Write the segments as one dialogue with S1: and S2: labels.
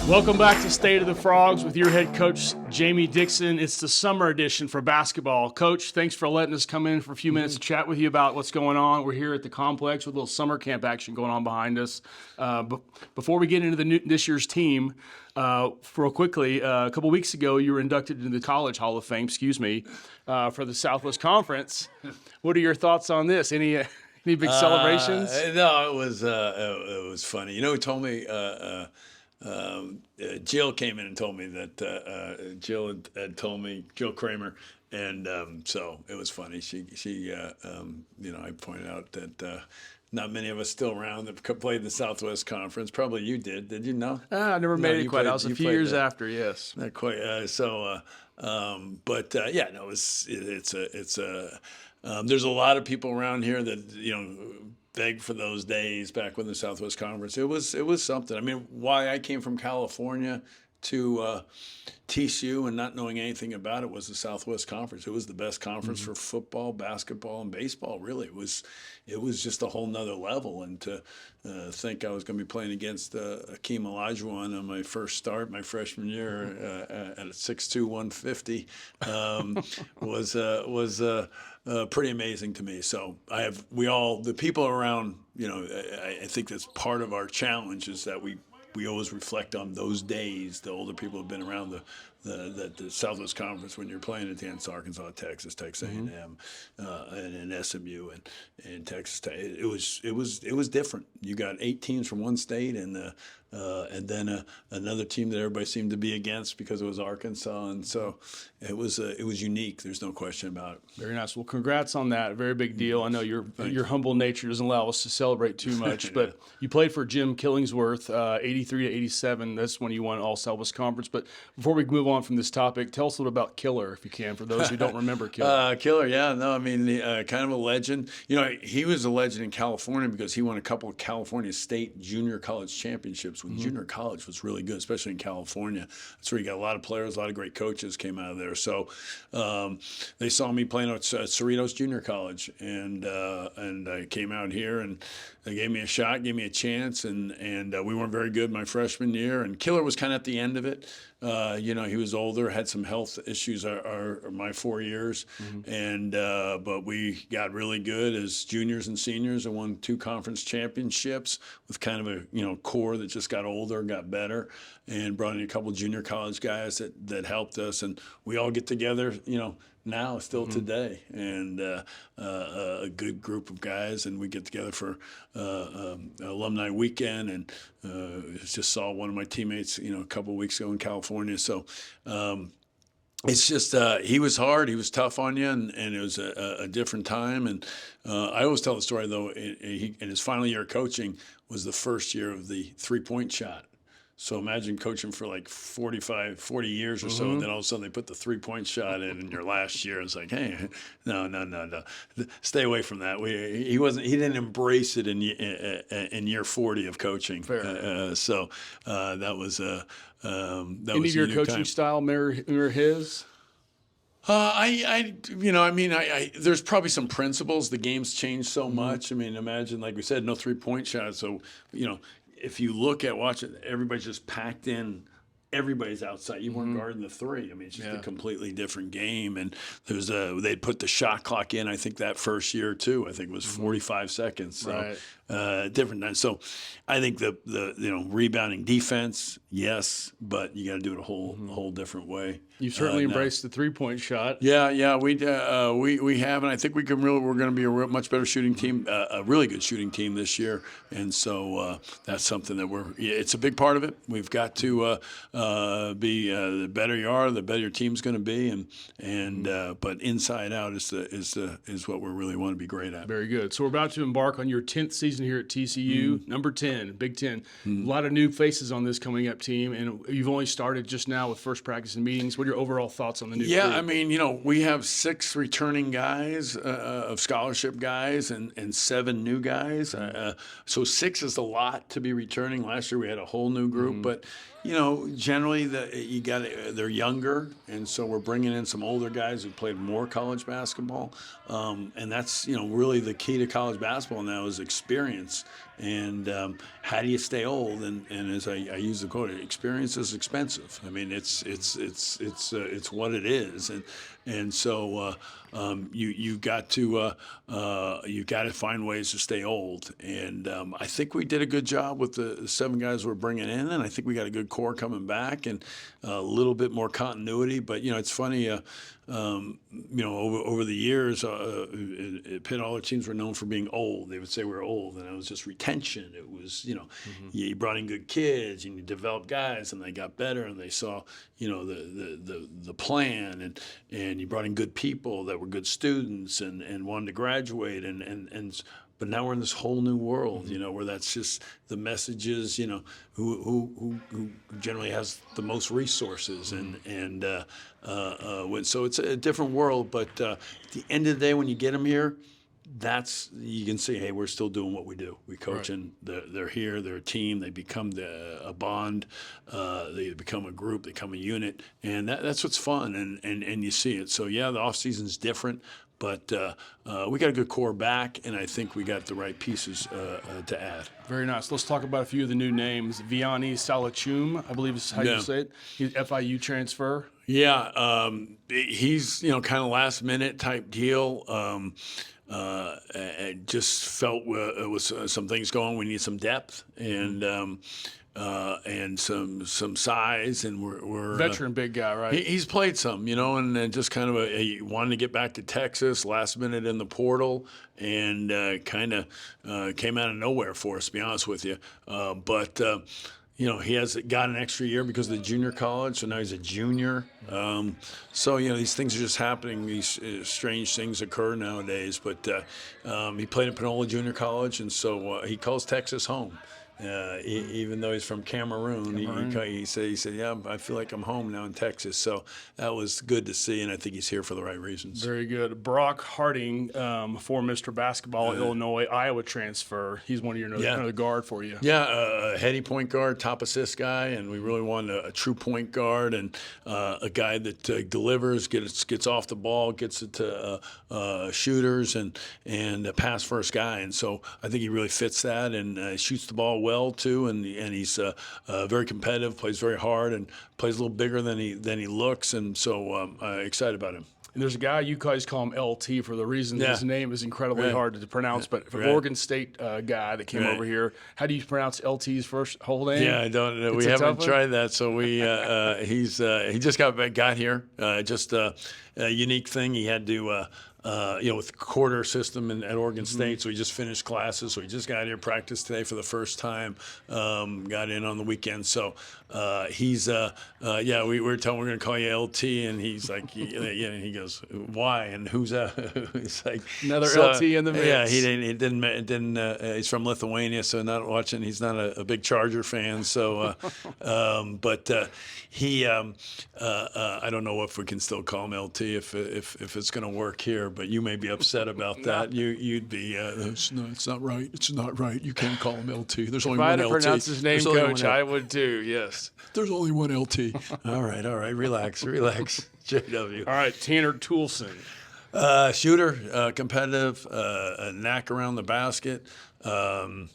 S1: Welcome back to State of the Frogs with your head coach, Jamie Dixon. It's the summer edition for basketball. Coach, thanks for letting us come in for a few minutes to chat with you about what's going on. We're here at the complex with a little summer camp action going on behind us. Before we get into this year's team, real quickly, a couple weeks ago, you were inducted into the College Hall of Fame, for the Southwest Conference. What are your thoughts on this? Any big celebrations?
S2: No, it was funny. You know, who told me? Jill came in and told me that Jill had told me, Jill Kramer, and so it was funny. She I pointed out that not many of us still around that played in the Southwest Conference. Probably you did. Did you know?
S1: I never made it quite. I was a few years after. Yes.
S2: Not quite. It's there's a lot of people around here that begged for those days back when the Southwest Conference. It was something. I mean, why I came from California to TCU and not knowing anything about it was the Southwest Conference. It was the best conference for football, basketball, and baseball. Really, it was just a whole nother level. And to think I was going to be playing against Akeem Olajuwon on my first start, my freshman year, at a 6'2", 150, was pretty amazing to me. So the people around. I think that's part of our challenge is that we always reflect on those days. The older people have been around the Southwest Conference when you're playing against Arkansas, Texas A&M, and SMU and Texas Tech. It was different. You got 8 teams from one state and then another team that everybody seemed to be against because it was Arkansas, and so it was unique. There's no question about it.
S1: Very nice. Well, congrats on that. Very big deal. I know your humble nature doesn't allow us to celebrate too much, but you played for Jim Killingsworth, 83 to 87. That's when you won All Southwest Conference. But before we move on from this topic, tell us a little about Killer, if you can, for those who don't remember Killer.
S2: Killer, yeah. No, I mean, kind of a legend. He was a legend in California because he won a couple of California State junior college championships when junior college was really good, especially in California. That's where you got a lot of players, a lot of great coaches came out of there. So they saw me playing at Cerritos Junior College, and I came out here, and they gave me a shot, gave me a chance, and we weren't very good my freshman year. And Killer was kind of at the end of it. He was older, had some health issues my 4 years, but we got really good as juniors and seniors and won 2 conference championships with kind of a core that just got older, got better, and brought in a couple junior college guys that helped us, and we all get together, now still today, and a good group of guys, and we get together for alumni weekend, and just saw one of my teammates a couple of weeks ago in California. So it's just he was hard, he was tough on you, and it was a different time. And I always tell the story though, in his final year of coaching was the first year of the 3-point shot. So imagine coaching for like 40 years or so, and then all of a sudden they put the 3-point shot in your last year. It's like, hey, no, stay away from that. He didn't embrace it in year 40 of coaching.
S1: Fair.
S2: That was
S1: Any of your coaching style mirror his?
S2: There's probably some principles. The game's changed so much. I mean, imagine, like we said, no 3-point shot. So, if you look at watching, everybody's just packed in. Everybody's outside. You weren't guarding the 3. I mean, it's just a completely different game. And they'd put the shot clock in. I think that first year too. I think it was 45 seconds. So,
S1: right.
S2: Different. So, I think the rebounding defense, yes, but you got to do it a whole different way.
S1: You certainly embraced the 3-point shot.
S2: Yeah, we have, and I think we're going to be a much better shooting team, a really good shooting team this year, and so that's something that it's a big part of it. We've got to be the better you are, the better your team's going to be, but inside out is what we really want to be great at.
S1: Very good. So we're about to embark on your 10th season here at TCU, number 10, Big Ten. A lot of new faces on this coming up team, and you've only started just now with first practice and meetings. What are your overall thoughts on the new group?
S2: I mean, we have 6 returning guys of scholarship guys and 7 new guys. So 6 is a lot to be returning. Last year we had a whole new group, but Generally they're younger, and so we're bringing in some older guys who played more college basketball, and that's really the key to college basketball now is experience. And how do you stay old? And as I use the quote, experience is expensive. I mean, it's what it is, and so you got to find ways to stay old. And I think we did a good job with the 7 guys we're bringing in, and I think we got a good core coming back and a little bit more continuity. But it's funny. Over the years, at Pitt, all our teams were known for being old. They would say we're old, and it was just retention. It was, you brought in good kids, and you developed guys, and they got better, and they saw, the plan, and you brought in good people that were good students and wanted to graduate, but now we're in this whole new world, where that's just the messages, who generally has the most resources, so it's a different world. But at the end of the day, when you get them here, you can see, hey, we're still doing what we do. We coach, and they're here. They're a team. They become a bond. They become a group. They become a unit, and that's what's fun. And you see it. So yeah, the off season's different. But we got a good core back, and I think we got the right pieces to add.
S1: Very nice. Let's talk about a few of the new names. Vianney Salachum, I believe is how you say it. He's FIU transfer.
S2: Yeah, he's kind of last minute type deal. Just felt it was some things going. We need some depth and some size, and we're
S1: veteran big guy, right?
S2: He's played some, and just kind of he wanted to get back to Texas last minute in the portal, and kind of came out of nowhere for us, to be honest with you. But he has got an extra year because of the junior college, so now he's a junior. So these things are just happening. These strange things occur nowadays. But he played at Panola Junior College, and so he calls Texas home. Even though he's from Cameroon. He said, yeah, I feel like I'm home now in Texas. So that was good to see, and I think he's here for the right reasons.
S1: Very good. Brock Harding, former Mr. Basketball, Illinois, Iowa transfer. He's one of your another guard for you.
S2: Yeah, a heady point guard, top assist guy, and we really wanted a true point guard and a guy that delivers, gets off the ball, gets it to shooters, and a pass first guy. And so I think he really fits that, and shoots the ball well too, and he's very competitive, plays very hard, and plays a little bigger than he looks, and so excited about him.
S1: And there's a guy, you guys call him LT for the reason his name is incredibly hard to pronounce, but for Oregon State guy that came over here, how do you pronounce LT's whole name?
S2: Yeah, I don't know. We haven't tried that, so we he just got here. Just a unique thing. He had to with quarter system at Oregon State, so he just finished classes. So he just got here, practiced today for the first time, got in on the weekend. So he's we were telling we're going to call you LT, and he's like, and he goes, why and who's that? It's like
S1: another LT in the mix.
S2: Yeah, he didn't. He's from Lithuania, so not watching. He's not a big Charger fan. So, but he, I don't know if we can still call him LT if it's going to work here. But you may be upset about that. You'd be. It's not right. It's not right. You can't call him LT. There's only one LT.
S1: If I had to pronounce his name, Coach, I would too. Yes.
S2: There's only one LT. All right. Relax. JW.
S1: All right, Tanner Toulson.
S2: Shooter, competitive, a knack around the basket. We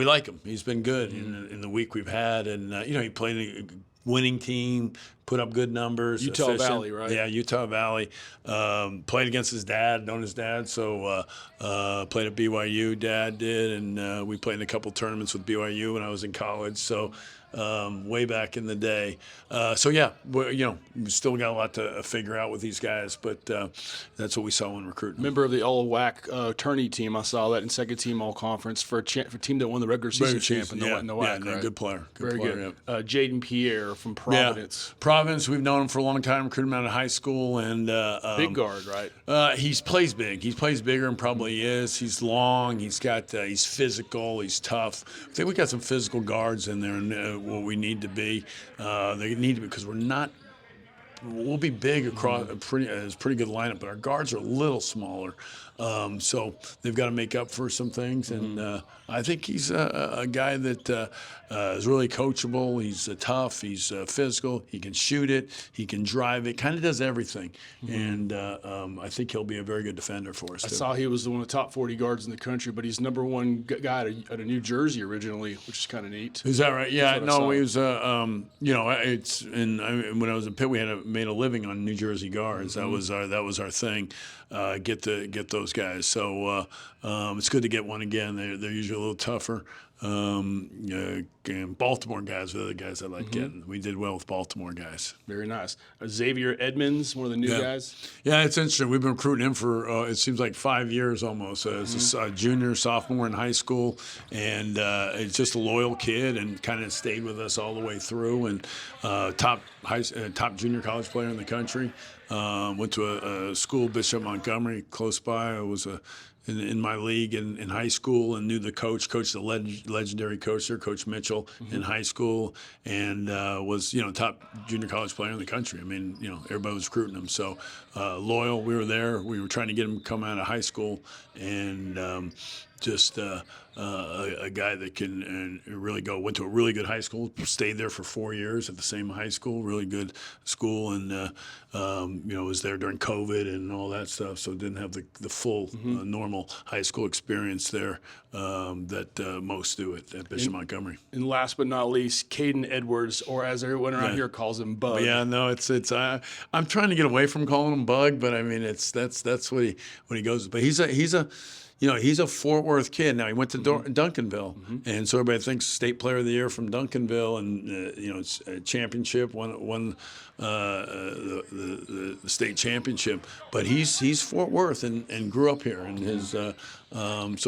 S2: like him. He's been good in the week we've had, and he played in a winning team, put up good numbers.
S1: Utah
S2: efficient.
S1: Valley, right?
S2: Yeah, Utah Valley. Played against his dad, known his dad, so played at BYU. Dad did, and we played in a couple tournaments with BYU when I was in college. So. Way back in the day. We still got a lot to figure out with these guys, but that's what we saw when recruiting.
S1: Member of the all-WAC tourney team, I saw that in second team all-conference for a team that won the regular season champ in the WAC.
S2: Right? Good player.
S1: Very good.
S2: Yeah.
S1: Jaden Pierre from Providence.
S2: Yeah. Providence, we've known him for a long time, recruited him out of high school. And
S1: big guard, right?
S2: He plays big. He plays bigger and probably is. He's long. He's physical. He's tough. I think we got some physical guards in there, and what we need to be. They need to be because we're not we'll be big across a pretty good lineup, but our guards are a little smaller. So they've got to make up for some things, and I think he's a guy that is really coachable. He's tough. He's physical. He can shoot it. He can drive it. Kind of does everything, and I think he'll be a very good defender for us.
S1: I saw he was one of the top 40 guards in the country, but he's number one guy out of New Jersey originally, which is kind of neat.
S2: Is that right? Yeah, no, he was. When I was in Pitt, we made a living on New Jersey guards. That was our thing. Get those guys. So it's good to get one again. They're usually a little tougher. Baltimore guys are the other guys I like getting. We did well with Baltimore guys.
S1: Very nice. Xavier Edmonds, one of the new guys.
S2: Yeah, it's interesting. We've been recruiting him for it seems like 5 years almost. As a junior, sophomore in high school, and it's just a loyal kid, and kind of stayed with us all the way through. And top junior college player in the country. Went to a school, Bishop Montgomery, close by. I was in my league in high school, and knew the coached the legendary coach there, Coach Mitchell, in high school, and was top junior college player in the country. I mean, everybody was recruiting him. So loyal. We were there. We were trying to get him to come out of high school, and just a guy that can really go. Went to a really good high school. Stayed there for 4 years at the same high school. Really good school, and was there during COVID and all that stuff. So didn't have the full normal high school experience there that most do at Bishop Montgomery.
S1: And last but not least, Caden Edwards, or as everyone around here calls him, Bug.
S2: Yeah, no, it's I'm trying to get away from calling him Bug, but I mean that's what he goes. But he's a Fort Worth kid. Now he went to Duncanville, and so everybody thinks State Player of the Year from Duncanville, and it's a championship, won the state championship. But he's Fort Worth and grew up here, and his so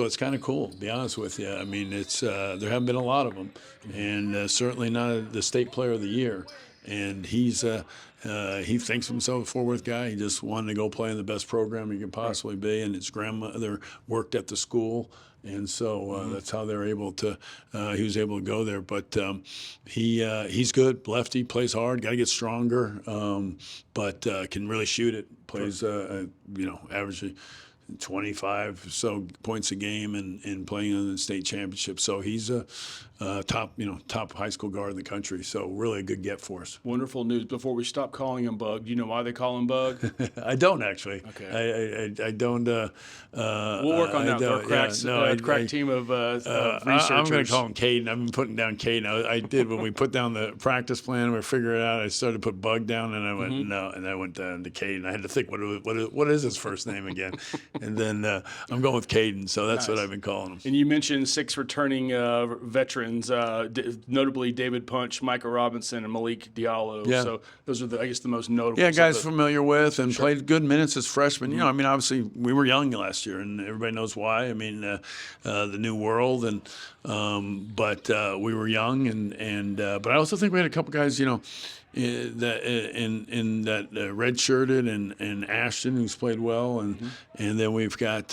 S2: it's kind of cool. To be honest with you, I mean it's there haven't been a lot of them, and certainly not the State Player of the Year. And he thinks himself a Fort Worth guy. He just wanted to go play in the best program he could possibly be, and his grandmother worked at the school, and so that's how they're able to. He was able to go there, but he's good. Lefty, plays hard. Got to get stronger, but can really shoot it. Plays average 25 or so points a game and playing in the state championship. So he's a top high school guard in the country. So really a good get for us.
S1: Wonderful news. Before we stop calling him Bug, do you know why they call him Bug?
S2: I don't actually.
S1: Okay.
S2: I don't.
S1: We'll work on that. Our crack team of researchers.
S2: I'm going to call him Caden. I've been putting down Caden. I did when we put down the practice plan. We figured it out. I started to put Bug down, and I went no, and I went down to Caden. I had to think what is his first name again, and then I'm going with Caden. So that's what I've been calling him.
S1: And you mentioned 6 returning veterans. Notably David Punch, Micah Robinson, and Malik Diallo.
S2: Yeah.
S1: So those are the most notable.
S2: Yeah, guys familiar with and played good minutes as freshmen. I mean, obviously we were young last year, and everybody knows why. I mean, the new world, and but we were young, and but I also think we had a couple guys, that in that red-shirted and Ashton, who's played well, and then we've got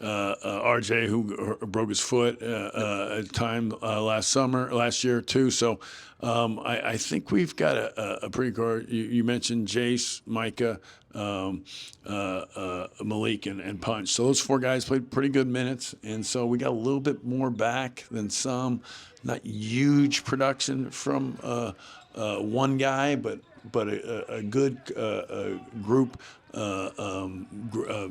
S2: RJ, who broke his foot at a time last year too. So I think we've got a pretty good. You mentioned Jace, Micah, Malik, and Punch. So those 4 guys played pretty good minutes, and so we got a little bit more back than some. Not huge production from one guy, but a good group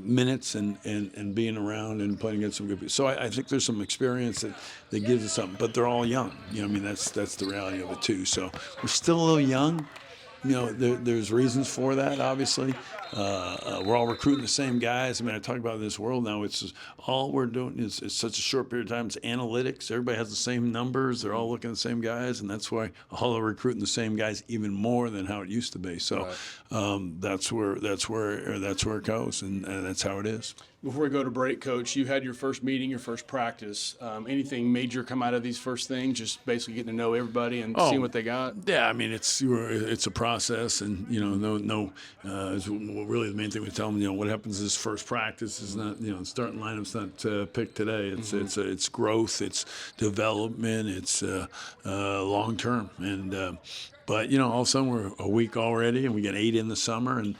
S2: minutes and being around and playing against some good people. So I think there's some experience that gives us something. But they're all young. I mean that's the reality of it too. So we're still a little young. There's reasons for that, obviously. We're all recruiting the same guys. I mean, I talk about this world now. It's just, all we're doing is such a short period of time. It's analytics. Everybody has the same numbers. They're all looking at the same guys, and that's why all are recruiting the same guys even more than how it used to be. So that's where it goes, and that's how it is.
S1: Before we go to break, Coach, you had your first meeting, your first practice. Anything major come out of these first things? Just basically getting to know everybody and seeing what they got.
S2: Yeah, I mean it's a process, and really the main thing we tell them, what happens is first practice is not, starting lineup's not picked today. It's growth, it's development, it's long term, and But all of a sudden we're a week already, and we got 8 in the summer, and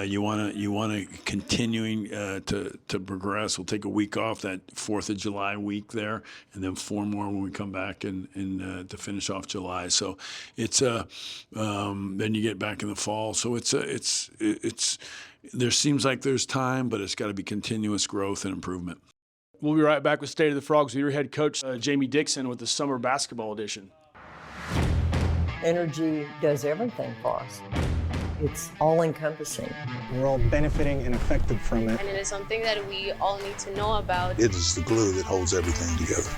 S2: you want to continuing to progress. We'll take a week off, that 4th of July week there, and then 4 more when we come back and to finish off July. So it's then you get back in the fall. So it's there seems like there's time, but it's got to be continuous growth and improvement.
S1: We'll be right back with State of the Frogs with your head coach, Jamie Dixon, with the summer basketball edition.
S3: Energy does everything for us. It's all-encompassing.
S4: We're all benefiting and affected from it.
S5: And it is something that we all need to know about.
S6: It is the glue that holds everything together.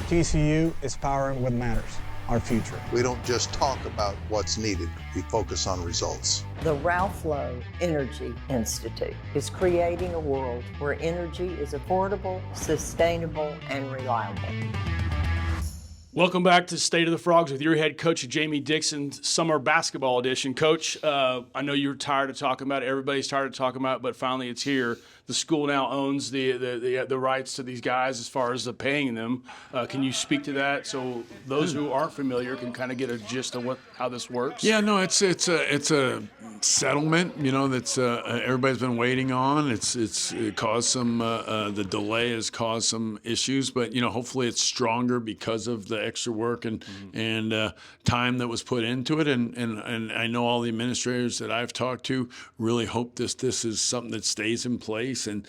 S4: TCU is powering what matters, our future.
S6: We don't just talk about what's needed, we focus on results.
S3: The Ralph Lowe Energy Institute is creating a world where energy is affordable, sustainable, and reliable.
S1: Welcome back to State of the Frogs with your head coach, Jamie Dixon, summer basketball edition. Coach, I know you're tired of talking about it. Everybody's tired of talking about it, but finally it's here. The school now owns the rights to these guys as far as the paying them. Can you speak to that so those who aren't familiar can kind of get a gist of how this works?
S2: Yeah, no, it's a settlement, that's everybody's been waiting on. It caused some the delay has caused some issues, but hopefully it's stronger because of the extra work and time that was put into it. And I know all the administrators that I've talked to really hope this is something that stays in place and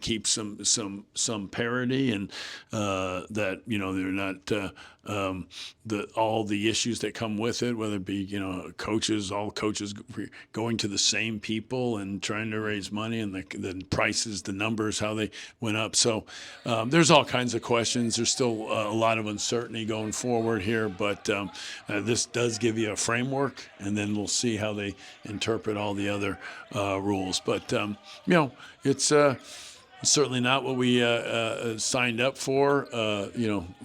S2: keeps some parity, and that they're not all the issues that come with it, whether it be all coaches going to the same people and trying to raise money, and the prices, the numbers, how they went up. So there's all kinds of questions. There's still a lot of uncertainty going forward here, but this does give you a framework, and then we'll see how they interpret all the other rules. But it's certainly not what we signed up for,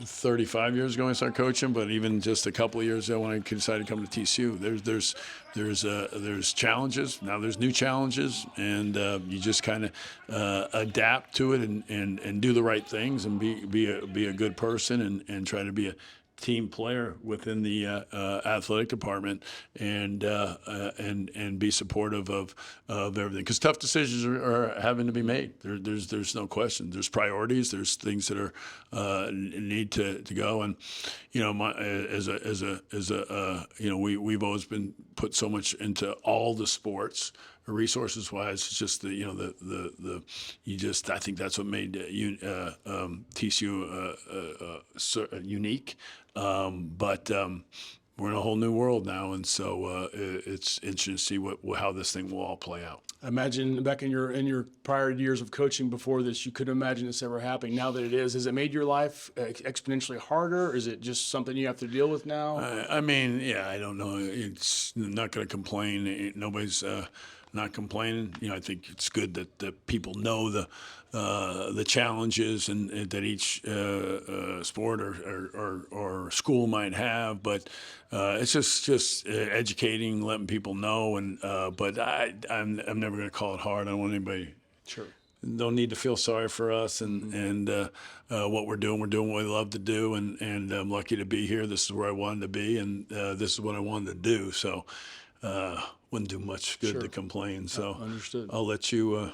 S2: 35 years ago when I started coaching, but even just a couple of years ago when I decided to come to TCU. There's challenges. Now there's new challenges, and you just kind of adapt to it and do the right things and be a good person and try to be a team player within the athletic department and be supportive of everything, because tough decisions are having to be made. There's no question. There's priorities. There's things that are need to go. And we've always been put so much into all the sports. Resources wise, it's just I think that's what made TCU unique. But we're in a whole new world now, and so it's interesting to see how this thing will all play out.
S1: I imagine back in your prior years of coaching before this, you couldn't imagine this ever happening. Now that it is, has it made your life exponentially harder? Or is it just something you have to deal with now?
S2: I don't know. It's not going to complain. Nobody's not complaining. I think it's good that people know the challenges and that each sport or school might have, but it's just educating, letting people know. And but I'm never going to call it hard. I don't want anybody.
S1: Sure.
S2: Don't need to feel sorry for us and what we're doing. We're doing what we love to do, and I'm lucky to be here. This is where I wanted to be, and this is what I wanted to do. So. Wouldn't do much good to complain. So
S1: understood.
S2: I'll let you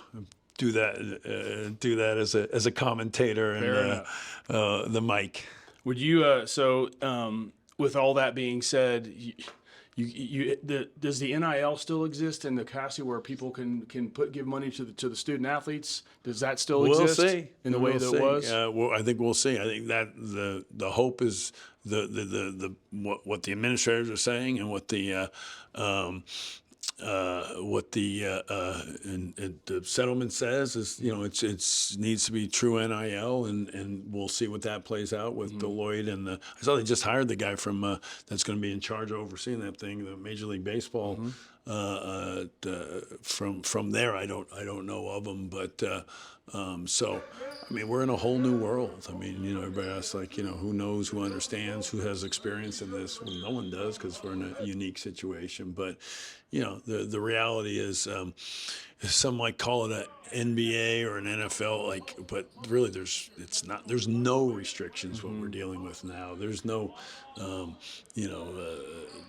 S2: do that as a commentator and the mic.
S1: Would you with all that being said, does the NIL still exist in the capacity where people can give money to the student athletes? Does that still exist in the way that it was?
S2: I think we'll see. I think that the hope is what the administrators are saying and what the settlement says is, it needs to be true NIL, and we'll see what that plays out with Deloitte and I saw they just hired the guy from that's going to be in charge of overseeing that thing, the Major League Baseball. From there, I don't know of them, but so I mean, we're in a whole new world. I mean, everybody asks, like, who knows, who understands, who has experience in this? Well, no one does, because we're in a unique situation. But, the reality is, some might call it an NBA or an NFL, but really, there's no restrictions what we're dealing with now. There's no,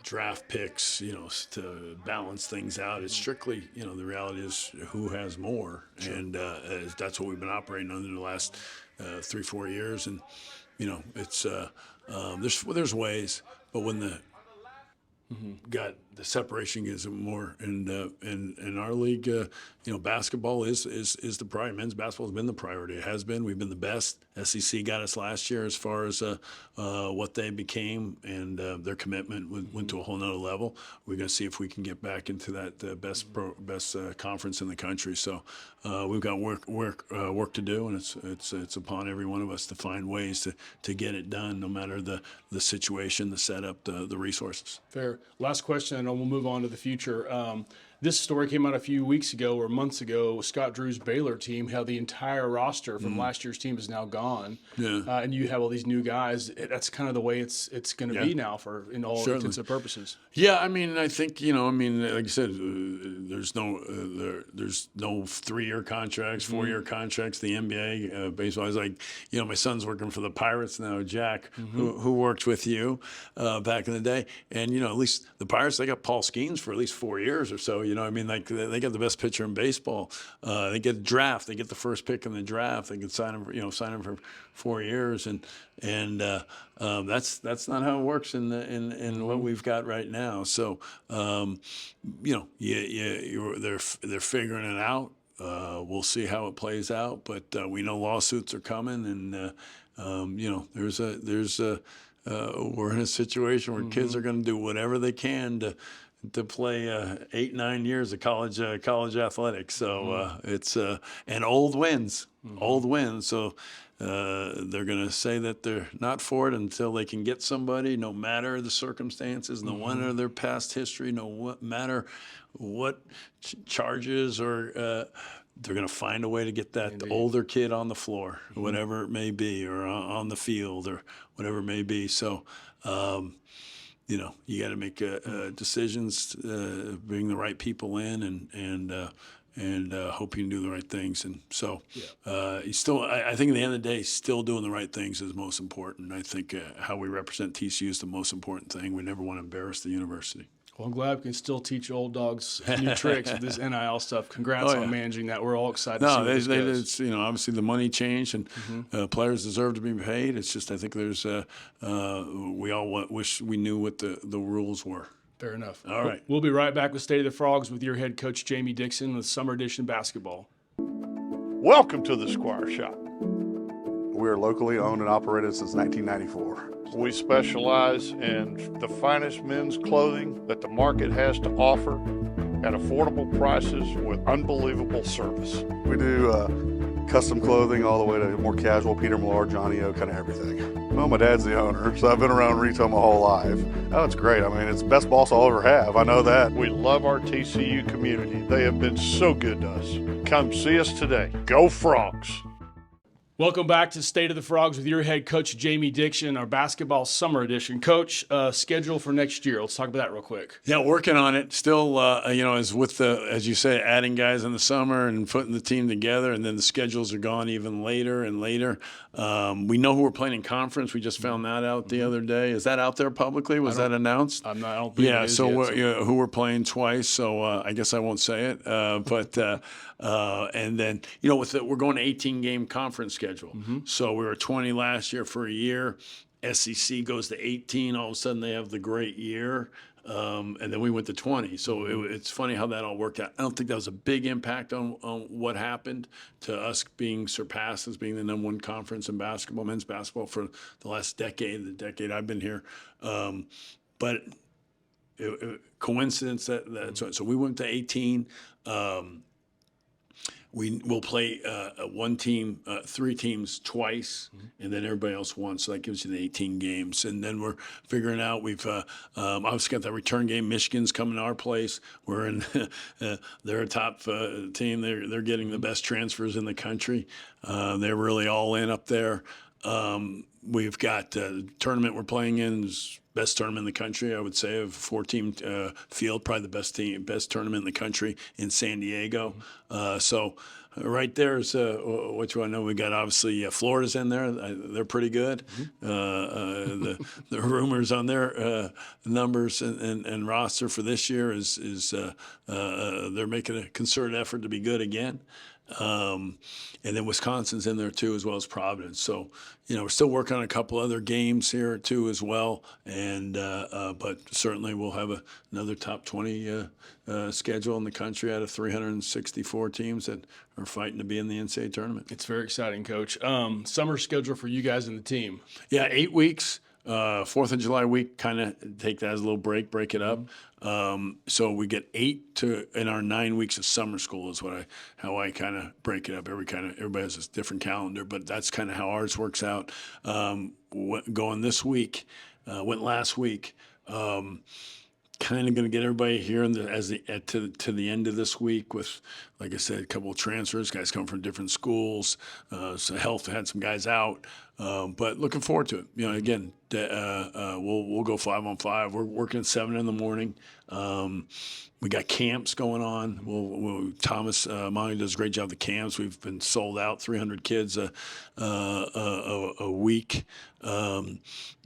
S2: draft picks, to balance things out. It's strictly, the reality is who has more, and that's what we've been operating under the last 3-4 years. And it's there's ways, but when the got the separation gives it more, and in our league, basketball is the priority. Men's basketball has been the priority. It has been. We've been the best. SEC got us last year as far as what they became, and their commitment went to a whole nother level. We're going to see if we can get back into that best conference in the country. So we've got work to do, and it's upon every one of us to find ways to get it done, no matter the situation, the setup, the resources.
S1: Fair. Last question, and then we'll move on to the future. This story came out a few weeks ago or months ago. Scott Drew's Baylor team, how the entire roster from last year's team is now gone. Yeah. And you have all these new guys. That's kind of the way it's going to be now in all intents and purposes.
S2: Yeah, I mean, I think, like you said, there's no 3-year contracts, 4-year contracts. The NBA baseball is like, my son's working for the Pirates now, Jack, who worked with you back in the day. And, at least the Pirates, they got Paul Skeens for at least 4 years or so. Like they got the best pitcher in baseball. They get the draft. They get the first pick in the draft. They can sign him for 4 years, and that's not how it works in what we've got right now. So, they're figuring it out. We'll see how it plays out, but we know lawsuits are coming, and we're in a situation where kids are going to do whatever they can to play 8-9 years of college athletics. So it's and old wins. So they're going to say that they're not for it until they can get somebody, no matter the circumstances, no matter their past history, no matter what charges, or they're going to find a way to get that older kid on the floor, whatever it may be, or on the field, or whatever it may be. So you got to make decisions, bring the right people in, and hope you can do the right things. And so I think at the end of the day, still doing the right things is most important. I think how we represent TCU is the most important thing. We never want to embarrass the university.
S1: Well, I'm glad we can still teach old dogs new tricks with this NIL stuff. Congrats on managing that. We're all excited to see where this goes.
S2: It's, obviously the money changed, and players deserve to be paid. It's just I think there's we all wish we knew what the rules were.
S1: Fair enough.
S2: All right.
S1: We'll be right back with State of the Frogs with your head coach, Jamie Dixon, with Summer Edition Basketball.
S7: Welcome to the Squire Shop.
S8: We are locally owned and operated since 1994.
S7: We specialize in the finest men's clothing that the market has to offer at affordable prices with unbelievable service.
S8: We do custom clothing all the way to more casual, Peter Millar, Johnny O, kind of everything. Well, my dad's the owner, so I've been around retail my whole life. Oh, it's great. I mean, it's the best boss I'll ever have. I know that.
S7: We love our TCU community. They have been so good to us. Come see us today. Go Frogs!
S1: Welcome back to State of the Frogs with your head coach, Jamie Dixon, our basketball summer edition. Coach, schedule for next year. Let's talk about that real quick.
S2: Yeah, working on it. Still, as you say, adding guys in the summer and putting the team together, and then the schedules are gone even later and later. We know who we're playing in conference. We just found that out the other day. Is that out there publicly? Was that announced?
S1: I don't believe it is
S2: so
S1: yet,
S2: who we're playing twice. So I guess I won't say it. And then, we're going to 18-game conference schedule. So we were 20 last year for a year. SEC goes to 18. All of a sudden they have the great year. And then we went to 20. So it's funny how that all worked out. I don't think that was a big impact on what happened to us being surpassed as being the #1 conference in basketball, men's basketball, for the last decade, the decade I've been here. But coincidence so we went to 18. we'll play one team, three teams twice, and then everybody else once. So that gives you the 18 games. And then we're figuring out we've obviously got that return game. Michigan's coming to our place. We're in they're a top team. They're getting the best transfers in the country. They're really all in up there. We've got the tournament we're playing in is best tournament in the country, I would say, of a 4-team field, probably the best tournament in the country in San Diego. So right there is what you want to know. We got obviously Florida's in there. They're pretty good. The rumors on their numbers and roster for this year is they're making a concerted effort to be good again. And then Wisconsin's in there too, as well as Providence. So, we're still working on a couple other games here too, as well. And but certainly we'll have another top 20 schedule in the country out of 364 teams that are fighting to be in the NCAA tournament.
S1: It's very exciting, Coach. Summer schedule for you guys and the team.
S2: Yeah, 8 weeks. 4th of July week, kind of take that as a little break it up. So we get 8 in our 9 weeks of summer school is how I kind of break it up. Everybody has a different calendar, but that's kind of how ours works out. Going this week, went last week. Kind of going to get everybody here to the end of this week with, like I said, a couple of transfers, guys come from different schools. So health had some guys out, but looking forward to it. Again, we'll go 5-on-5. We're working at 7 in the morning. We got camps going on. Thomas Monty does a great job of the camps. We've been sold out, 300 kids a week.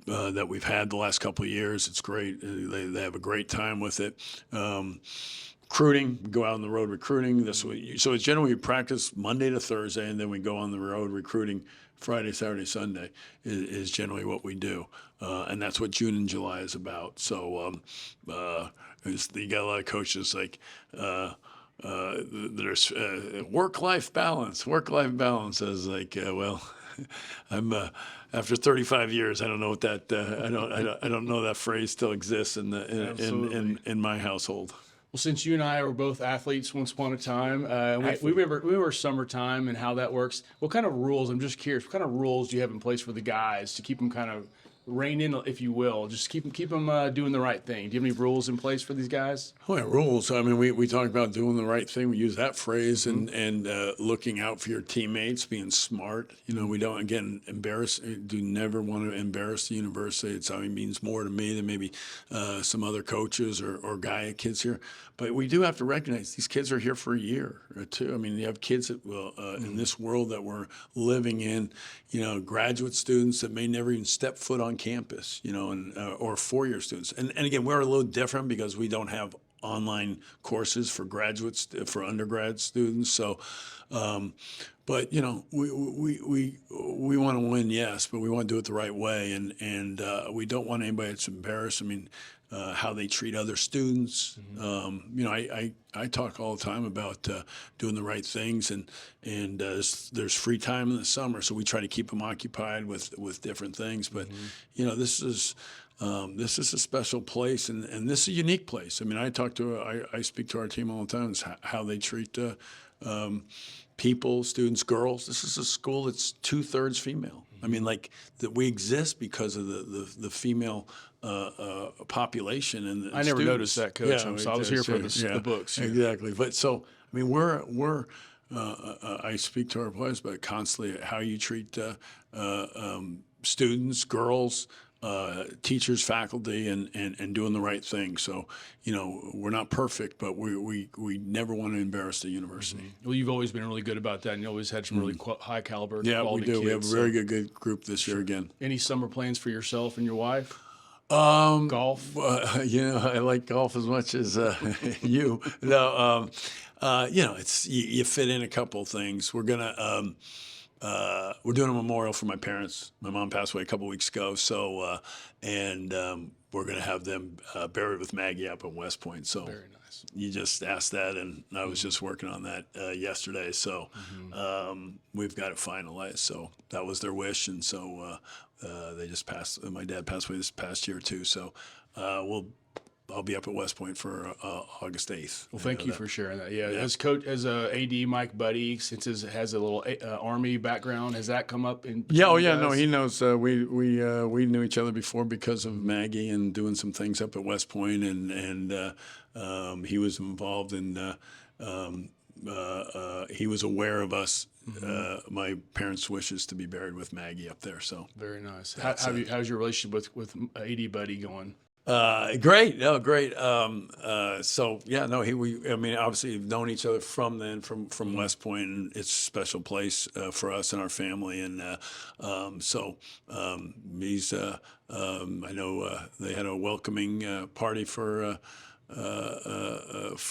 S2: That we've had the last couple of years. It's great. They have a great time with it. Recruiting, we go out on the road recruiting this week. So it's generally we practice Monday to Thursday, and then we go on the road recruiting Friday, Saturday, Sunday is generally what we do. And that's what June and July is about. So you got a lot of coaches like there's work-life balance. Work-life balance is like, I'm after 35 years. I don't know what that. I don't know that phrase still exists in my household.
S1: Well, since you and I were both athletes once upon a time, we remember summertime and how that works. What kind of rules? I'm just curious. What kind of rules do you have in place for the guys to keep them kind of rein in, if you will, just keep them doing the right thing? Do you have any rules in place for these guys?
S2: Oh, yeah, rules. I mean, we talk about doing the right thing. We use that phrase and looking out for your teammates, being smart. We don't, again, do never want to embarrass the university. It means more to me than maybe some other coaches or kids here. But we do have to recognize these kids are here for a year or two. I mean, you have kids that in this world that we're living in, graduate students that may never even step foot on campus, or four-year students. And again, we're a little different because we don't have online courses for for undergrad students. So, but we want to win, yes, but we want to do it the right way, and we don't want anybody that's embarrassed. I mean, how they treat other students. I talk all the time about doing the right things, and there's free time in the summer, so we try to keep them occupied with different things. But this is a special place, and this is a unique place. I mean, I speak to our team all the time. It's how they treat people, students, girls. This is a school that's 2/3 female. I mean, that we exist because of the female population and
S1: I never
S2: students.
S1: noticed that, Coach. I was here for the books.
S2: Exactly. But so, I mean, we're I speak to our players about constantly how you treat students, girls, teachers, faculty, and doing the right thing. So, we're not perfect, but we never want to embarrass the university.
S1: Well, you've always been really good about that, and you always had some really high caliber.
S2: Yeah, we do.
S1: Kids,
S2: we have a very good group this year again.
S1: Any summer plans for yourself and your wife?
S2: Golf. I like golf as much as you. No, it's you fit in a couple of things. We're doing a memorial for my parents. My mom passed away a couple of weeks ago, so we're gonna have them buried with Maggie up in West Point. So
S1: very nice.
S2: You just asked that, and I was just working on that yesterday. So we've got it finalized. So that was their wish, and so they just passed. My dad passed away this past year too. So we'll I'll be up at West Point for August 8th.
S1: Well, thank you for sharing that. Yeah, as coach, as a AD, Mike Buddy, since he has a little Army background, has that come up?
S2: Yeah, oh yeah, no, he knows. We knew each other before because of Maggie and doing some things up at West Point, and he was involved in. He was aware of us, my parents' wishes to be buried with Maggie up there. So
S1: very nice. How's your relationship with AD Buddy going?
S2: Great. No, great. So yeah, no, I mean, obviously we've known each other from then, from West Point, and it's a special place for us and our family. And he's. I know they had a welcoming party for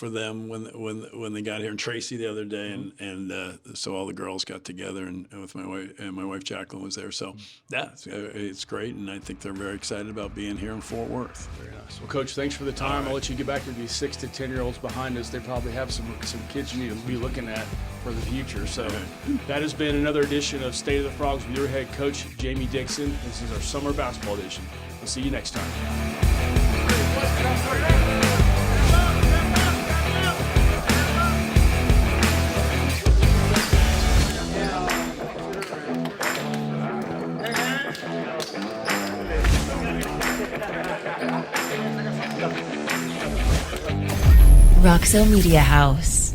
S2: them when they got here, and Tracy the other day, and so all the girls got together, and with my wife Jacqueline was there. So yeah, it's great, and I think they're very excited about being here in Fort Worth.
S1: Very nice. Well, Coach, thanks for the time. I'll let you get back to these 6 to 10-year-olds behind us. They probably have some kids you need to be looking at for the future. So that has been another edition of State of the Frogs with your head coach Jamie Dixon. This is our summer basketball edition. We'll see you next time.
S9: Roxo Media House.